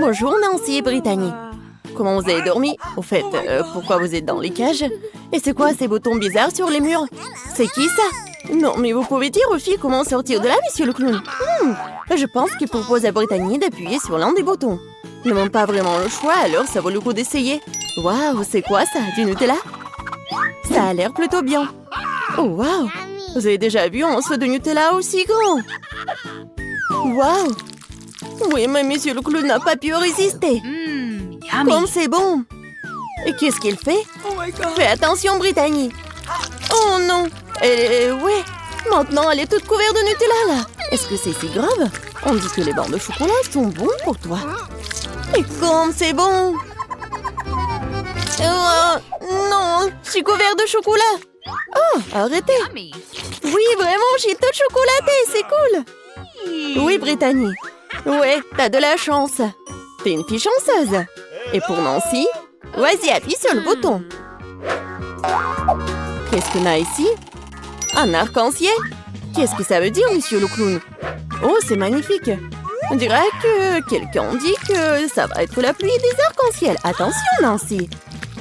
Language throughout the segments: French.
Bonjour Nancy et Brittany. Comment vous avez dormi? Au fait, pourquoi vous êtes dans les cages? Et c'est quoi ces boutons bizarres sur les murs? C'est qui ça? Non, mais vous pouvez dire aux filles comment sortir de là, monsieur le clown? Je pense qu'il propose à Brittany d'appuyer sur l'un des boutons. Ils n'ont pas vraiment le choix, alors ça vaut le coup d'essayer. Waouh, c'est quoi ça? Du Nutella? Ça a l'air plutôt bien. Oh, waouh! Vous avez déjà vu un seau de Nutella aussi grand? Waouh! Oui, mais monsieur le clown n'a pas pu résister. Comme c'est bon! Et qu'est-ce qu'il fait? Fais attention, Brittany! Oh non! Ouais! Maintenant, elle est toute couverte de Nutella, là! Est-ce que c'est si grave? On dit que les barres de chocolat sont bons pour toi. Et comme c'est bon! Non! Je suis couverte de chocolat! Oh, arrêtez! Oui, vraiment, j'ai tout chocolaté, c'est cool! Oui, Brittany. Ouais, t'as de la chance. T'es une fille chanceuse. Et pour Nancy, vas-y, appuie sur le bouton. Qu'est-ce qu'on a ici? Un arc-en-ciel? Qu'est-ce que ça veut dire, monsieur le clown? Oh, c'est magnifique. On dirait que quelqu'un dit que ça va être la pluie des arcs-en-ciel. Attention, Nancy.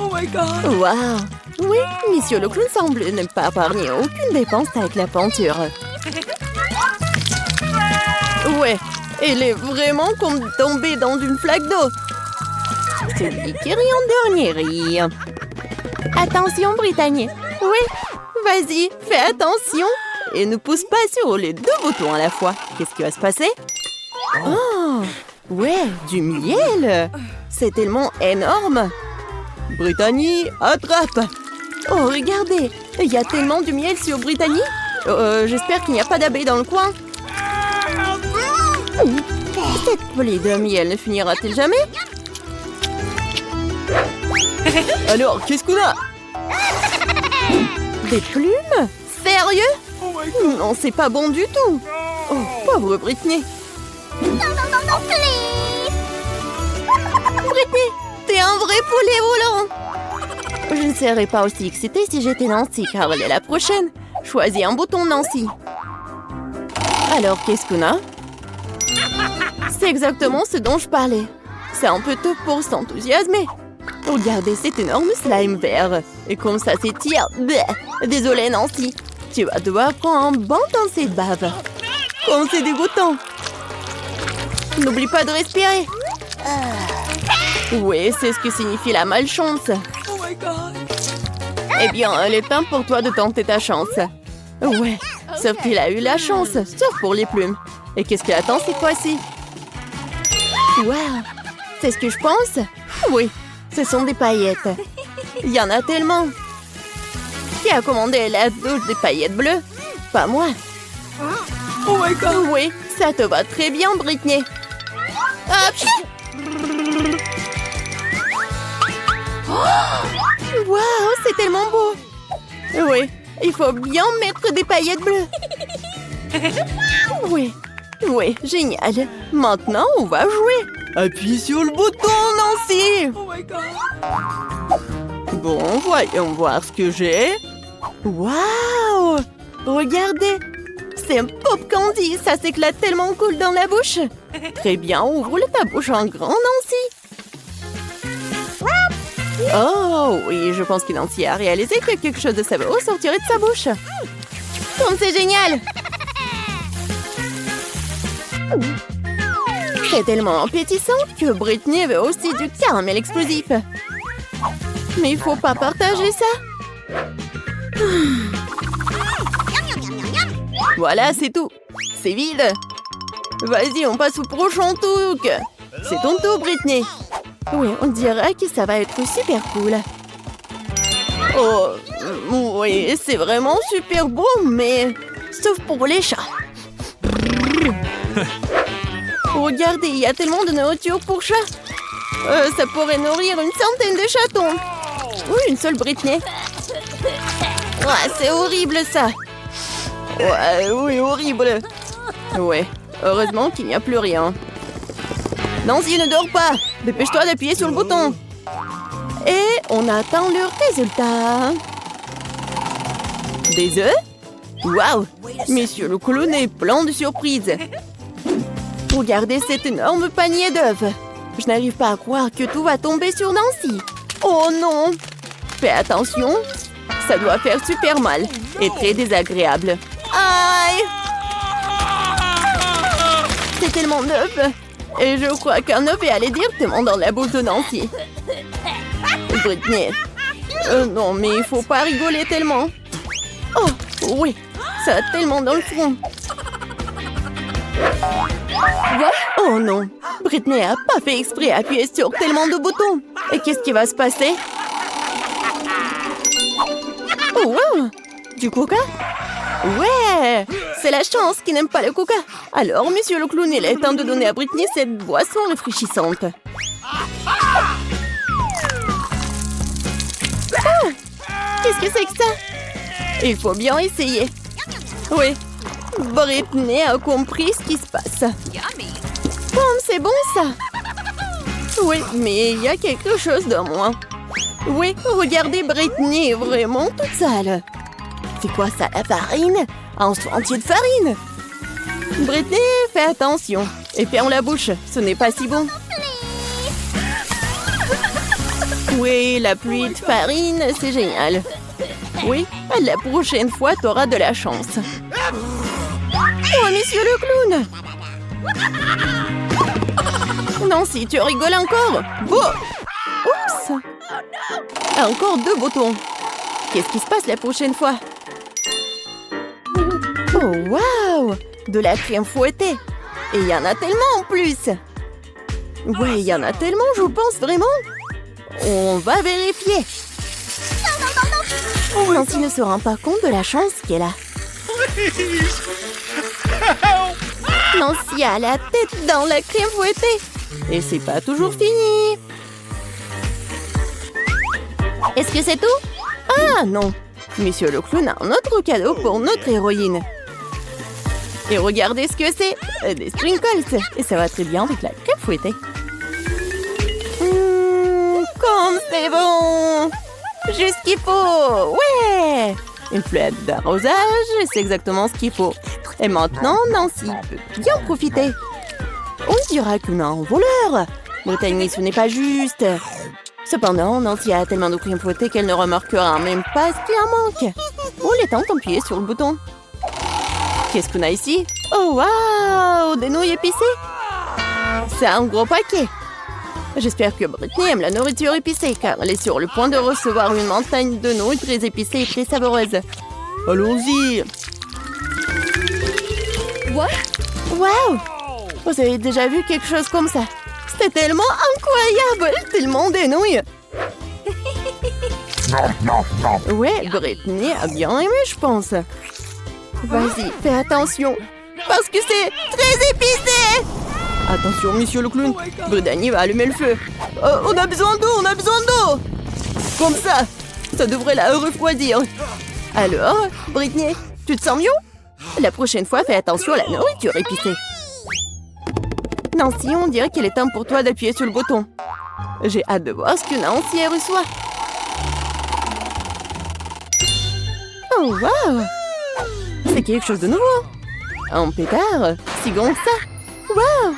Oh my god! Waouh! Oui, monsieur le clown semble ne pas épargner aucune dépense avec la peinture. Ouais, elle est vraiment comme tombée dans une flaque d'eau. Celui qui rit en dernier rire. Attention, Brittany. Oui, vas-y, fais attention. Et ne pousse pas sur les deux boutons à la fois. Qu'est-ce qui va se passer? Oh, ouais, du miel. C'est tellement énorme. Brittany, attrape. Oh, regardez, il y a tellement de miel sur Brittany. J'espère qu'il n'y a pas d'abeilles dans le coin. Cette plaie de miel ne finira-t-elle jamais? Alors, qu'est-ce qu'on a? Des plumes? Sérieux? Non, c'est pas bon du tout. Oh, pauvre Brittany. Non, please! Brittany, t'es un vrai poulet volant. Je ne serais pas aussi excitée si j'étais Nancy, car elle est la prochaine. Choisis un bouton, Nancy. Alors, qu'est-ce qu'on a? C'est exactement ce dont je parlais. C'est un peu tôt pour s'enthousiasmer. Regardez cet énorme slime vert. Et comme ça s'étire. Désolée, Nancy. Tu vas devoir prendre un bon dans cette bave. Comme c'est dégoûtant. N'oublie pas de respirer. Oui, c'est ce que signifie la malchance. Oh my god! Eh bien, il est temps pour toi de tenter ta chance. Ouais, sauf qu'il a eu la chance, sauf pour les plumes. Et qu'est-ce qu'il attend cette fois-ci? Wow, c'est ce que je pense? Oui, ce sont des paillettes. Il y en a tellement. Qui a commandé la douche des paillettes bleues? Pas moi. Oh my god! Oui, ça te va très bien, Brittany. Hop! Waouh, c'est tellement beau. Oui, il faut bien mettre des paillettes bleues. Oui, génial. Maintenant, on va jouer. Appuie sur le bouton, Nancy. Oh my god! Bon, voyons voir ce que j'ai. Waouh! Regardez, c'est un pop candy. Ça s'éclate tellement cool dans la bouche. Très bien, ouvre ta bouche en grand, Nancy. Oh, oui, je pense que Nancy a réalisé que quelque chose de savoureux sortirait de sa bouche. Comme c'est génial! C'est tellement appétissant que Brittany veut aussi du caramel explosif. Mais il faut pas partager ça. Voilà, c'est tout. C'est vide. Vas-y, on passe au prochain truc. C'est ton tour, Brittany. Oui, on dirait que ça va être super cool. Oh, oui, c'est vraiment super beau, mais sauf pour les chats. Regardez, il y a tellement de nourriture pour chats. Ça pourrait nourrir une centaine de chatons. Oui, une seule Brittany. Ouais, c'est horrible ça. Ouais, oui, horrible. Ouais, heureusement qu'il n'y a plus rien. Nancy, ne dors pas. Dépêche-toi d'appuyer sur le bouton. Et on attend le résultat. Des œufs? Waouh! Monsieur le clown est plein de surprises. Regardez cet énorme panier d'œufs. Je n'arrive pas à croire que tout va tomber sur Nancy. Oh non! Fais attention. Ça doit faire super mal et très désagréable. Aïe! C'est tellement neuf. Et je crois qu'un œuf est allé directement dans la bouche de Nancy. Britney. Non, mais il faut pas rigoler tellement. Oh, oui. Ça a tellement dans le front. Oh non. Britney a pas fait exprès d'appuyer sur tellement de boutons. Et qu'est-ce qui va se passer? Oh, wow. Du coca? Ouais! C'est la chance qui n'aime pas le coca. Alors, monsieur le clown, il est temps de donner à Britney cette boisson rafraîchissante. Ah! Qu'est-ce que c'est que ça? Il faut bien essayer. Oui, Britney a compris ce qui se passe. C'est bon ça? Oui, mais il y a quelque chose de moins. Oui, regardez, Britney est vraiment toute sale. C'est quoi ça, la farine? Un seau entier de farine? Britney, fais attention. Et ferme la bouche, ce n'est pas si bon. Oui, la pluie de farine, c'est génial. Oui, la prochaine fois, t'auras de la chance. Oh, monsieur le clown! Nancy, tu rigoles encore? Bon! Oups! Encore 2 boutons. Qu'est-ce qui se passe la prochaine fois? Oh, waouh! De la crème fouettée. Et il y en a tellement en plus. Ouais, il y en a tellement, je pense, vraiment. On va vérifier. Nancy ne se rend pas compte de la chance qu'elle a. Nancy a la tête dans la crème fouettée. Et c'est pas toujours fini. Est-ce que c'est tout? Ah non. Monsieur le clown a un autre cadeau pour notre héroïne. Et regardez ce que c'est. Des sprinkles. Et ça va très bien avec la crème fouettée. Comme c'est bon. Juste ce qu'il faut. Ouais. Une fleur d'arrosage, c'est exactement ce qu'il faut. Et maintenant, Nancy peut bien profiter. On dira qu'on a un voleur. Brittany, ce n'est pas juste. Cependant, Nancy a tellement de crème fouettée qu'elle ne remarquera même pas ce qui en manque. On est temps d'appuyer sur le bouton. Qu'est-ce qu'on a ici? Oh, waouh! Des nouilles épicées? C'est un gros paquet. J'espère que Britney aime la nourriture épicée, car elle est sur le point de recevoir une montagne de nouilles très épicées et très savoureuses. Allons-y! Waouh! Vous avez déjà vu quelque chose comme ça? C'était tellement incroyable! Tellement des nouilles! Ouais, Britney a bien aimé, je pense. Vas-y, fais attention, parce que c'est très épicé! Attention, monsieur le clown, Brittany va allumer le feu. On a besoin d'eau, on a besoin d'eau! Comme ça devrait la refroidir. Alors, Britney, tu te sens mieux? La prochaine fois, fais attention à la nourriture épicée. Nancy, on dirait qu'il est temps pour toi d'appuyer sur le bouton. J'ai hâte de voir ce que Nancy reçoit. Oh, waouh! C'est quelque chose de nouveau. Un pétard, si grand que ça. Waouh!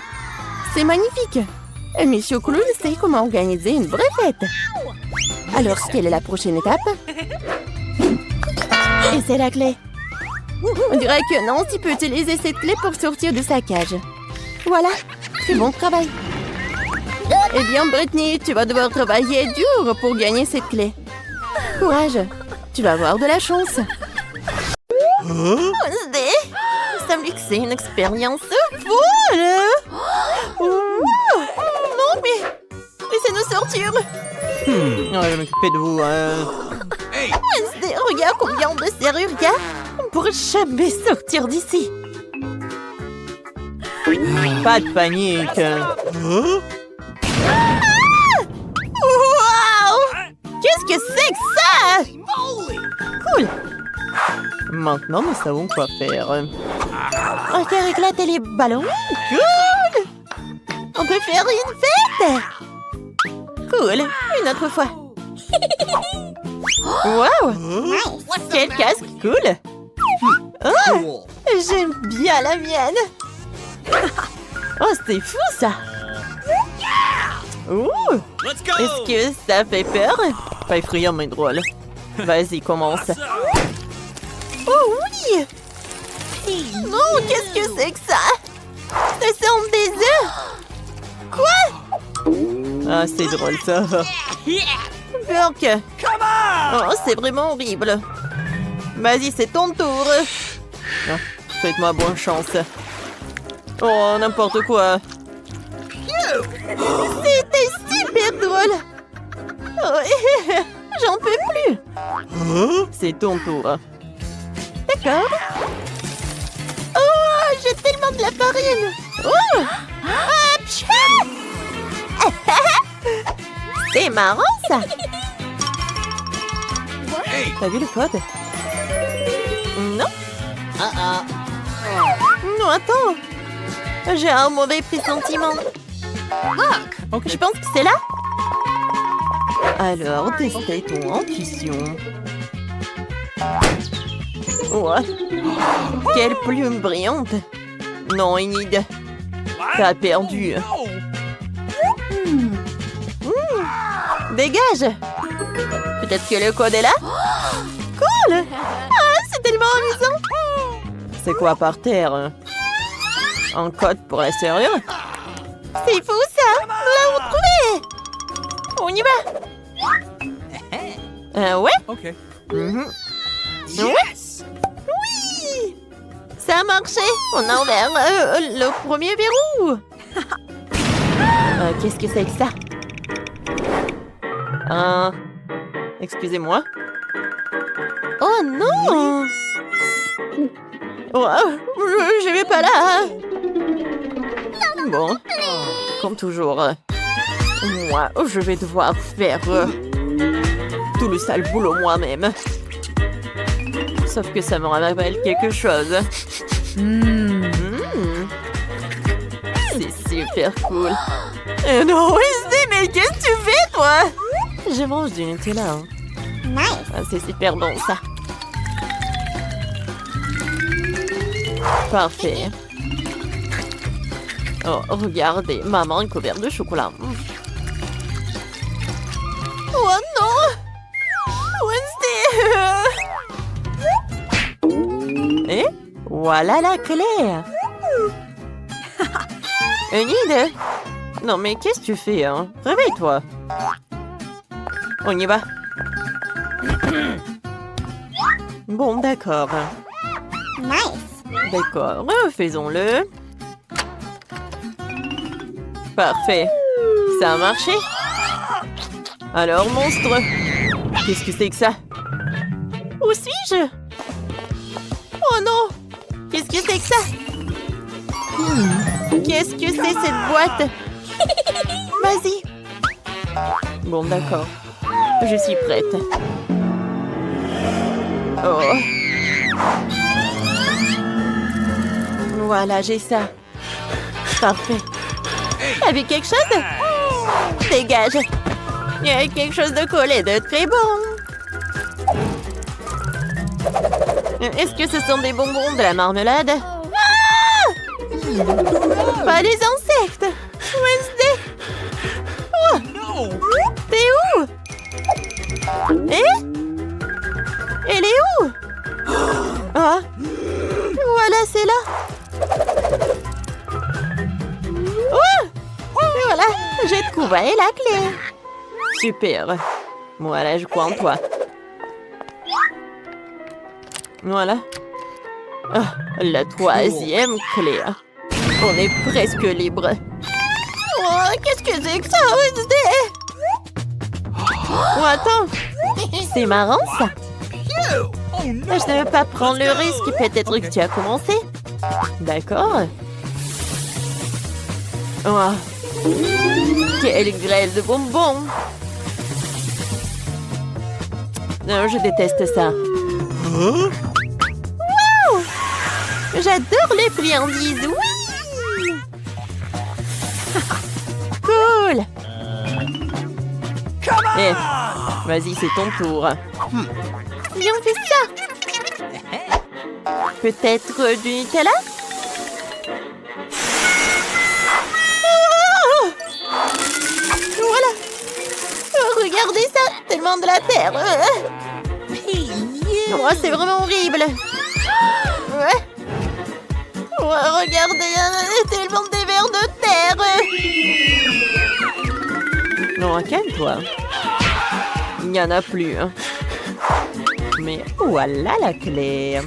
C'est magnifique. Et monsieur Clown sait comment organiser une vraie fête. Alors, quelle est la prochaine étape? Et c'est la clé. On dirait que Nancy peut utiliser cette clé pour sortir de sa cage. Voilà, c'est bon travail. Eh bien, Britney, tu vas devoir travailler dur pour gagner cette clé. Courage, tu vas avoir de la chance. Wednesday, il semble que c'est une expérience folle. Non, mais laissez-nous sortir. Je vais m'occuper de vous. Wednesday, regarde combien de serrures il y a. On pourrait jamais sortir d'ici. Pas de panique. Waouh! Qu'est-ce que c'est que ça? Cool. Maintenant, nous savons quoi faire. On va faire éclater les ballons. Cool. On peut faire une fête. Cool. Une autre fois. Waouh! Quel casque cool. Oh, j'aime bien la mienne. Oh, c'est fou ça. Ouh! Est-ce que ça fait peur? Pas effrayant, mais drôle. Vas-y, commence. Oh oui! Non, qu'est-ce que c'est que ça? Ça semble des œufs! Quoi? Ah, c'est drôle, ça. Burk! Oh, c'est vraiment horrible. Vas-y, c'est ton tour. Ah, faites-moi bonne chance. Oh, n'importe quoi. C'était super drôle. Oh, j'en peux plus. C'est ton tour. D'accord. Oh, j'ai tellement de la farine. Oh, c'est marrant, ça. T'as vu le code? Non. Non, attends. J'ai un mauvais pressentiment. Je pense que c'est là. Alors, testez ton intuition. Ouais. Quelle plume brillante. Non, Enid. T'as perdu. Dégage. Peut-être que le code est là? Cool. Ah, c'est tellement amusant. C'est quoi par terre? Un code pour la serrure? C'est fou ça! Nous l'avons trouvé! On y va! Ouais? Okay. Ouais? Oui! Ça a marché! On a ouvert le premier verrou! Qu'est-ce que c'est que ça? Excusez-moi. Oh non! Oh, je vais pas là! Bon, comme toujours, moi, je vais devoir faire tout le sale boulot moi-même. Sauf que ça me rappelle quelque chose. C'est super cool. Non, Wednesday, mais qu'est-ce que tu fais, toi? Je mange du Nutella. Nice. Ah, c'est super bon, ça. Parfait. Oh, regardez, maman, une couverte de chocolat. Oh non! Wednesday! Et voilà la clé! Enid! Non, mais qu'est-ce que tu fais, hein? Réveille-toi! On y va! Bon, d'accord. Nice. D'accord, faisons-le. Parfait. Ça a marché. Alors, monstre. Qu'est-ce que c'est que ça? Où suis-je? Oh non! Qu'est-ce que c'est que ça? Qu'est-ce que c'est cette boîte? Vas-y. Bon, d'accord. Je suis prête. Oh. Voilà, j'ai ça. Parfait. T'as vu quelque chose? Dégage. Il y a quelque chose de collé de très bon. Est-ce que ce sont des bonbons, de la marmelade? Ah! Pas les insectes. Wednesday. Oh. T'es où? Elle est où? Ah. Voilà, c'est là. Oh! Voilà, j'ai trouvé la clé. Super. Voilà, je crois en toi. Voilà. Ah, la troisième clé. On est presque libre. Oh, qu'est-ce que c'est que ça, Wednesday? Oh, attends. C'est marrant, ça. Je ne veux pas prendre le risque. Peut-être que tu as commencé. D'accord. Oh. Quelle grêle de bonbons. Non, je déteste ça. Wow! J'adore les friandises, oui! Cool! Eh, vas-y, c'est ton tour. Viens, on fait ça! Peut-être du Nutella? Oh! loin de la terre. Oh, c'est vraiment horrible. Ouais. Ouais, regardez, tellement des vers de terre. Non, calme-toi. Il n'y en a plus. Hein. Mais voilà la clé.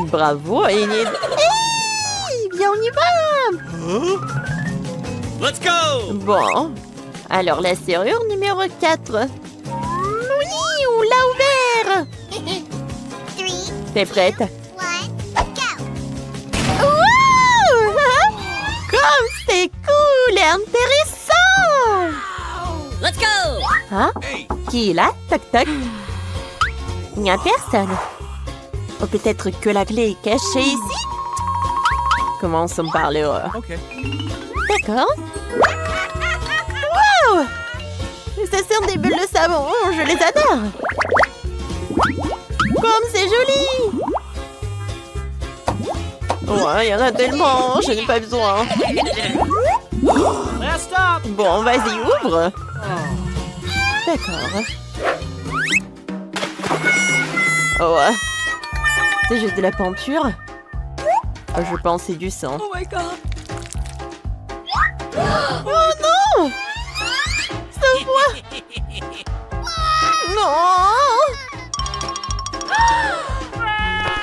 Bravo, Enid. Hey, viens, on y va. Let's go! Bon, alors la serrure numéro 4. Oui, on l'a ouvert. 3, T'es prête? 1, go! Wow! Comme c'est cool et intéressant! Let's go! Hein? Qui est là? Toc toc. Il n'y a personne. Ou peut-être que la clé est cachée ici? Commençons par le haut. Okay. D'accord. Wow! Ce sont des bulles de savon. Je les adore. Comme c'est joli! Ouais, il y en a tellement. Je n'ai pas besoin. Last stop! Bon, vas-y, ouvre. D'accord. Oh, c'est juste de la peinture? Je pense que c'est du sang. Oh my god. Oh non! Ça voit! Non!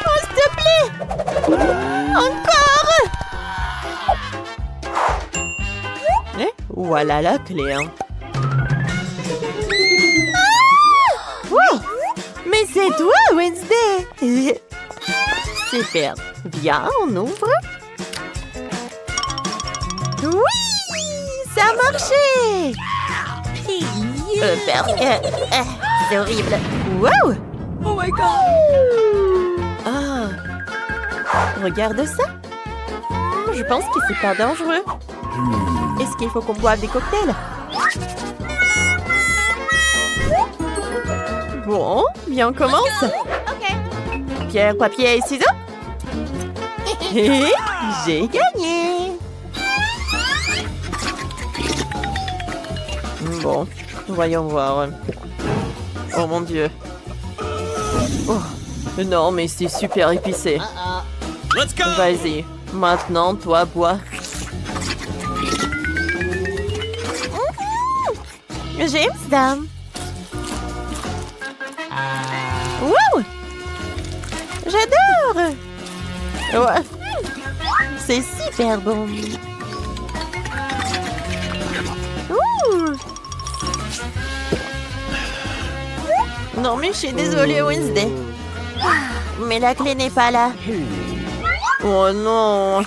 Oh, s'il te plaît! Encore! Eh, voilà la clé. Hein. Wow! Mais c'est toi, Wednesday! Super. Viens, on ouvre. Oui! Ça a marché! Parce que... c'est horrible. Wow! Oh my god. Ah! Regarde ça! Je pense que c'est pas dangereux. Est-ce qu'il faut qu'on boive des cocktails? Bon, bien, on commence. Pierre, papier et ciseaux. Et j'ai gagné. Bon, voyons voir. Oh mon Dieu. Oh, non, mais c'est super épicé. Let's go! Vas-y, maintenant, toi, bois. J'aime ça. Wow! J'adore. Ouais, C'est super bon. Ouh. Non, mais je suis désolée, Wednesday. Mais la clé n'est pas là. oh non.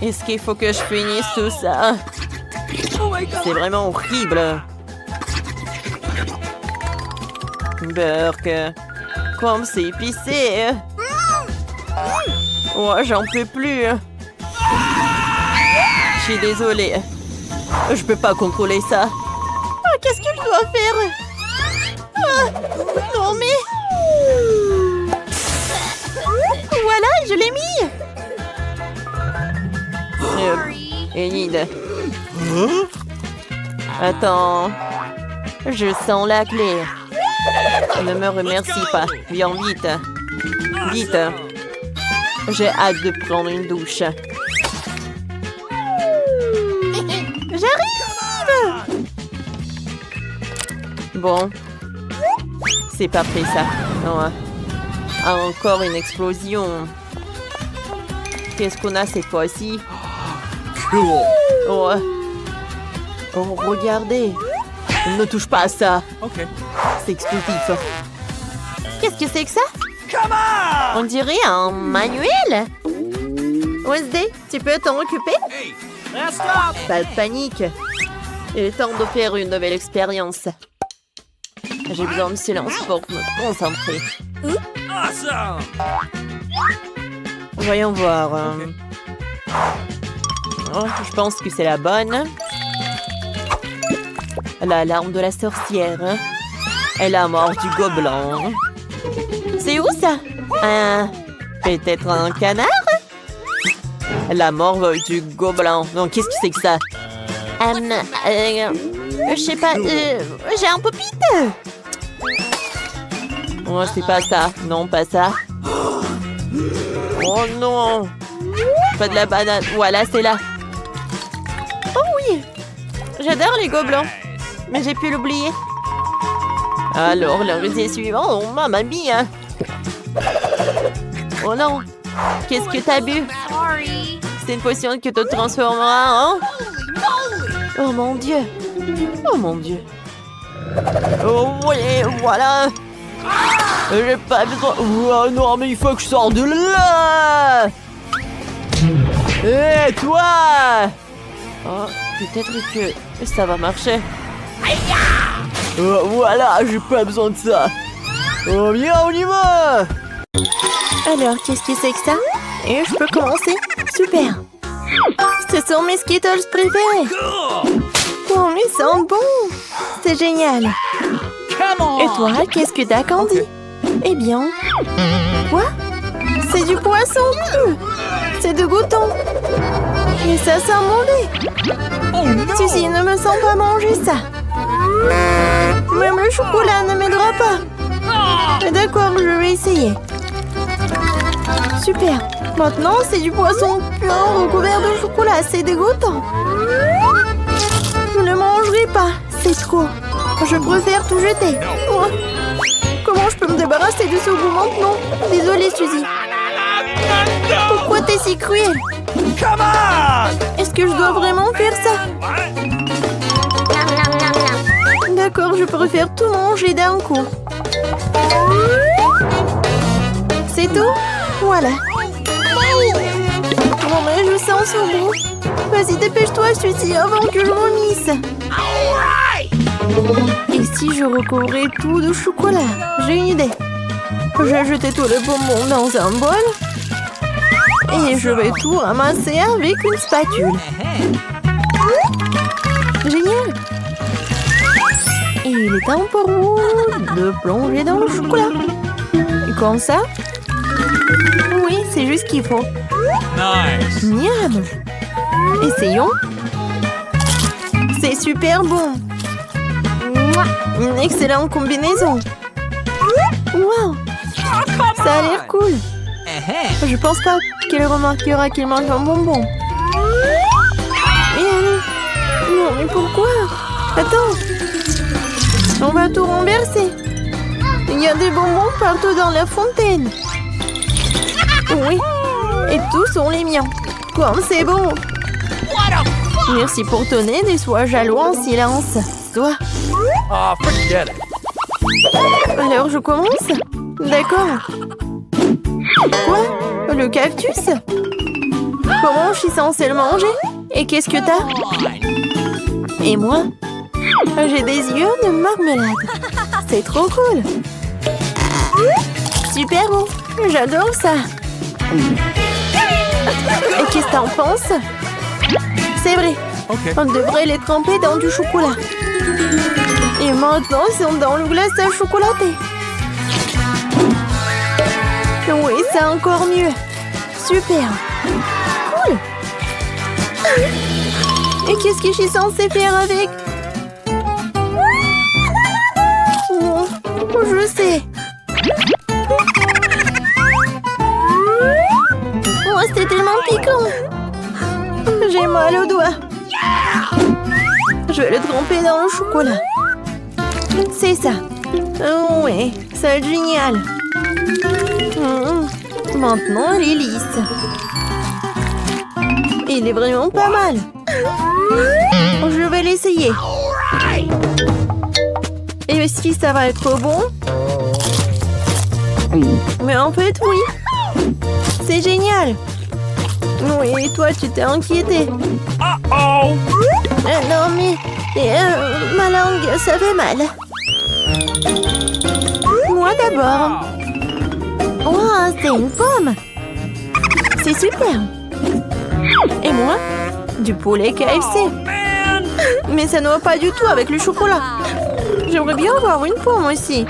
Est-ce qu'il faut que je finisse tout ça? Oh my god. C'est vraiment horrible. Burk, comme c'est épicé. Oh, j'en peux plus. Je suis désolée. Je peux pas contrôler ça. Ah, qu'est-ce que je dois faire? Ah, non, mais... Voilà, je l'ai mis. Enid. Attends. Je sens la clé. Ne me remercie pas. Viens vite. Vite. J'ai hâte de prendre une douche. J'arrive. Bon. C'est parfait ça. Ouais. Ah, encore une explosion. Qu'est-ce qu'on a cette fois-ci? Cool. Oh. Oh, regardez. Ne touche pas à ça. Okay. C'est explosif. Qu'est-ce que c'est que ça? Come on! On dirait un manuel. Wednesday, tu peux t'en occuper? Hey, last stop! Pas de panique. Il est temps de faire une nouvelle expérience. J'ai besoin de silence pour me concentrer. Awesome! Voyons voir. Oh, je pense que c'est la bonne. L'alarme de la sorcière. Elle a mort du gobelin. C'est où ça? Peut-être un canard? La mort du gobelin. Non, qu'est-ce que c'est que ça? Je sais pas, j'ai un pop-it. Oh, c'est pas ça. Non, pas ça. Oh non. Pas de la banane. Voilà, c'est là. Oh oui, j'adore les gobelins. Mais j'ai pu l'oublier. Alors, l'invité suivant. Oh, mamma mia. Oh non. Qu'est-ce que t'as bu? C'est une potion qui te transformera, hein? Oh mon Dieu. Oh mon Dieu. Oh oui, voilà. J'ai pas besoin. Oh non, mais il faut que je sorte de là. Hé, toi! Oh, peut-être que ça va marcher. Oh, voilà, j'ai pas besoin de ça. Oh, viens, on y va! Alors, qu'est-ce que c'est que ça? Et je peux commencer? Super. Ce sont mes Skittles préférés. Oh, ils sentent bon. C'est génial. Et toi, qu'est-ce que t'as, Candy? Eh bien... Quoi? C'est du poisson cru. C'est de goûton. Et ça sent mauvais. Suzy, ne me sens pas manger ça. Même le chocolat ne m'aidera pas. D'accord, je vais essayer. Super. Maintenant, c'est du poisson pur recouvert de chocolat. C'est dégoûtant. Je ne mangerai pas. C'est trop. Je préfère tout jeter. Oh. Comment je peux me débarrasser de ce goût maintenant? Désolée, Suzy. Pourquoi t'es si cruel? Come on! Est-ce que je dois vraiment faire ça? D'accord, je préfère tout manger d'un coup. C'est tout? Voilà. Oh mais je sens ce goût. Vas-y, dépêche-toi, Suzy, avant que je vomisse. Et si je recouvrais tout de chocolat? J'ai une idée. Je vais jeter tout le bonbon dans un bol. Et je vais tout ramasser avec une spatule. Génial! Et il est temps pour vous de plonger dans le chocolat. Et comme ça? Oui, c'est juste ce qu'il faut. Nice. Miam! Essayons. C'est super bon. Mouah. Une excellente combinaison. Wow! Ça a l'air cool. Je pense pas qu'elle remarquera qu'il manque un bonbon. Et allez. Non, mais pourquoi? Attends. On va tout renverser. Il y a des bonbons partout dans la fontaine. Oui. Et tous sont les miens. Comme c'est bon. Merci pour ton aide et sois jaloux en silence. Toi. Oh, forget it. Alors je commence? D'accord. Quoi? Le cactus? Comment je suis censée le manger? Et qu'est-ce que t'as? Et moi? J'ai des yeux de marmelade. C'est trop cool. Super bon. J'adore ça. Et qu'est-ce que t'en penses? C'est vrai. On devrait les tremper dans du chocolat. Et maintenant, ils sont dans le glaçage chocolaté. Oui, c'est encore mieux. Super. Cool. Et qu'est-ce que je suis censée faire avec? Oh, je sais. Oh, c'était tellement piquant. J'ai mal au doigt. Je vais le tremper dans le chocolat. C'est ça. Oh, oui, c'est génial. Maintenant, elle est lisse. Il est vraiment pas mal. Je vais l'essayer. Et si ça va être bon? Mais en fait, oui. C'est génial. Oui, et toi, tu t'es inquiété. Uh-oh! Non, mais ma langue, ça fait mal. Moi d'abord. Wow, c'est une pomme. C'est super. Et moi, du poulet KFC. Man! Mais ça ne va pas du tout avec le chocolat. J'aimerais bien avoir une pomme aussi.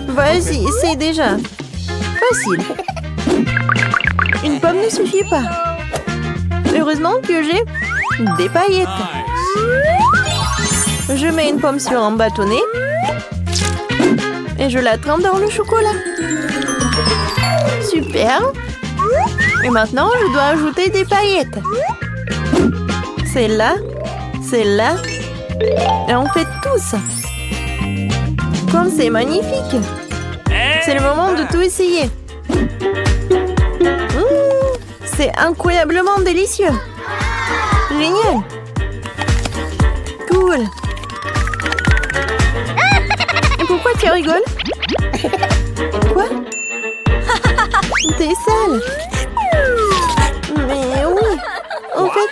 Vas-y, essaye déjà. Facile. Une pomme ne suffit pas. Heureusement que j'ai des paillettes. Je mets une pomme sur un bâtonnet. Et je la trempe dans le chocolat. Super. Et maintenant, je dois ajouter des paillettes. Celle-là. Celle-là. Et on fait tous. Comme c'est magnifique. C'est le moment de tout essayer. C'est incroyablement délicieux. Génial. Cool. Et pourquoi tu rigoles? Quoi? T'es sale. Mais oui. En fait,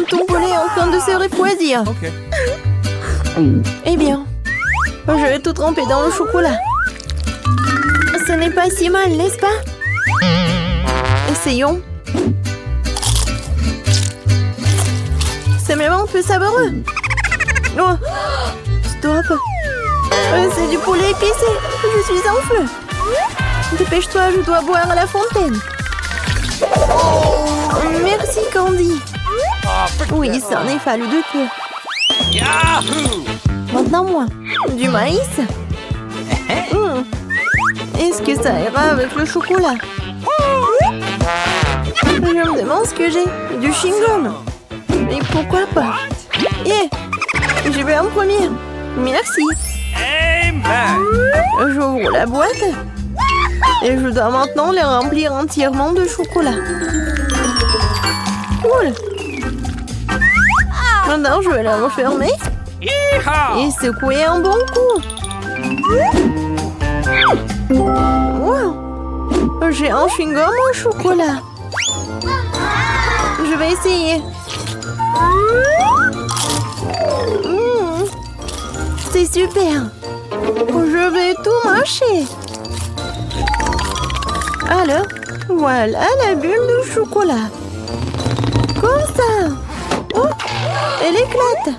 ton poulet est en train de se refroidir. Okay. Eh bien, je vais tout tremper dans le chocolat. Ce n'est pas si mal, n'est-ce pas? Essayons. C'est même un peu savoureux. Oh, stop. C'est du poulet épicé. Je suis en feu. Dépêche-toi, je dois boire à la fontaine. Merci, Candy. Oui, ça en est fallu de peu. Yahoo! Maintenant, moi. Du maïs. Est-ce que ça ira avec le chocolat? Je me demande ce que j'ai. Du chewing-gum. Et pourquoi pas? Yeah. Je vais en premier. Merci. Amen! J'ouvre la boîte. Et je dois maintenant les remplir entièrement de chocolat. Cool. Maintenant, je vais la refermer. Yeehaw! Et secouer un bon coup. Wow. J'ai un chewing-gum au chocolat. Je vais essayer. C'est super. Je vais tout mâcher. Alors, voilà la bulle de chocolat. Comme ça. Oh, elle éclate.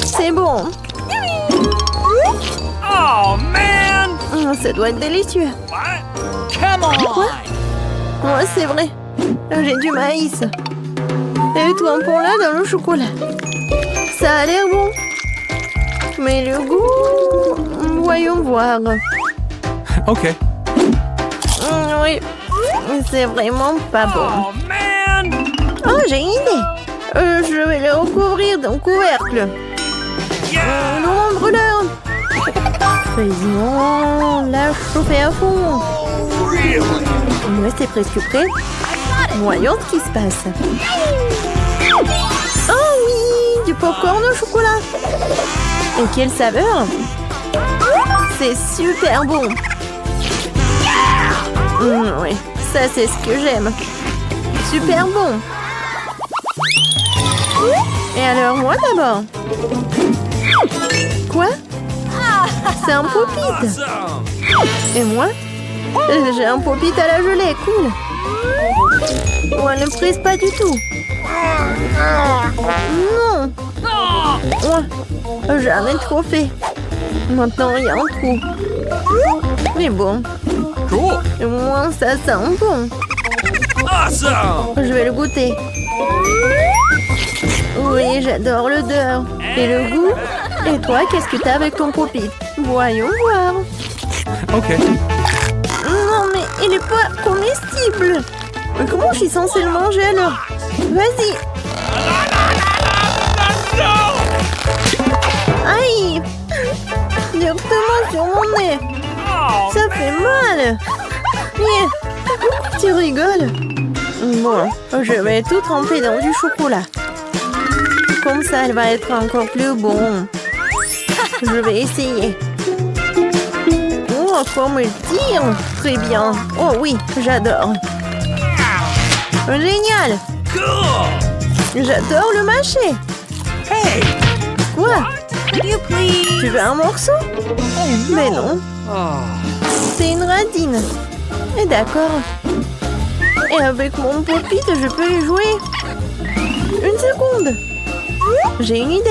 C'est bon. Oh, man! Ça doit être délicieux. What? Come on! Quoi? Ouais, c'est vrai. J'ai du maïs. Et toi, un là dans le chocolat. Ça a l'air bon. Mais le goût... Voyons voir. Okay. Oui, c'est vraiment pas bon. Oh, man! Oh, j'ai une idée. Je vais le recouvrir d'un couvercle. Non, brûleur. Faisons la chauffer à fond. Ouais, c'est presque prêt. Voyons ce qui se passe. Oh oui, du popcorn au chocolat. Et quelle saveur! C'est super bon. Oui, ça c'est ce que j'aime. Super bon. Et alors moi d'abord. Quoi? C'est un pop-it. Awesome! Et moi? J'ai un pop-it à la gelée, cool. Ouais, ne presse pas du tout. Non. Ouais, j'en ai trop fait. Maintenant, il y a un trou. Mais bon, Cool! au moins ça sent bon. Awesome! Je vais le goûter. Oui, j'adore l'odeur. Et le goût? Et toi, qu'est-ce que t'as avec ton pop-it? Voyons voir. Okay. Non, mais il est pas comestible. Mais comment je suis censée le manger alors? Vas-y. Aïe! Directement sur mon nez. Oh, Ça fait mal. Tu rigoles? Bon, je vais tout tremper dans du chocolat. Comme ça, elle va être encore plus bon. Je vais essayer. Oh, comme elle tire! Très bien. Oh oui, j'adore. Génial! cool! J'adore le mâcher. Hey! Quoi? You please. Tu veux un morceau? Mais non, Oh. c'est une radine. Et d'accord. Et avec mon pop-it, je peux y jouer. Une seconde. J'ai une idée.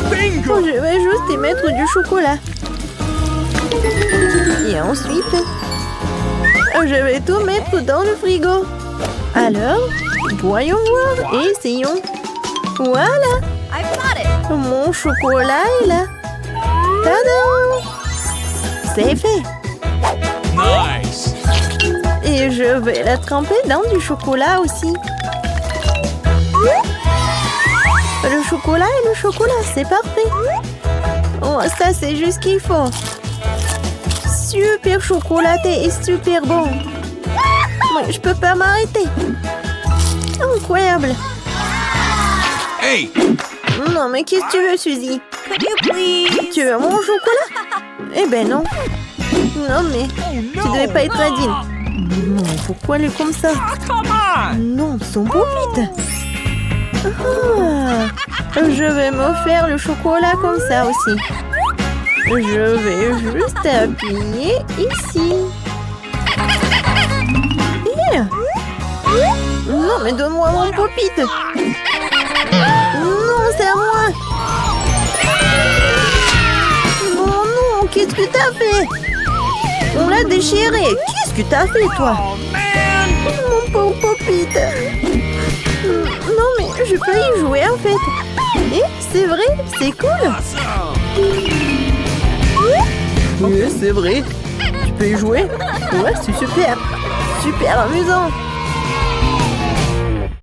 Bingo! Je vais juste y mettre du chocolat. Et ensuite, je vais tout mettre dans le frigo. Alors, voyons voir et essayons. Voilà. Mon chocolat est là. Tadam! C'est fait. Nice. Et je vais la tremper dans du chocolat aussi. Le chocolat et le chocolat, c'est parfait. Oh, ça, c'est juste ce qu'il faut. Super chocolaté et super bon. Oui, je peux pas m'arrêter. Incroyable. Hey. Non, mais qu'est-ce que tu veux, Suzy? Tu veux mon chocolat? Eh ben non. Non, mais tu devais pas être indigne. Non, pourquoi elle est comme ça? Come on. Non, son poupite. Ah, je vais me faire le chocolat comme ça aussi. Je vais juste appuyer ici. Yeah. Non, mais donne-moi mon poupite. Non, c'est à moi. Non, non, qu'est-ce que t'as fait? On l'a déchiré. Qu'est-ce que t'as fait, toi? Oh man. Mon pauvre poupite. Non, mais je peux y jouer, en fait. Et c'est vrai, c'est cool. Awesome. Oui, c'est vrai. Tu peux y jouer? Ouais, c'est super. Super amusant.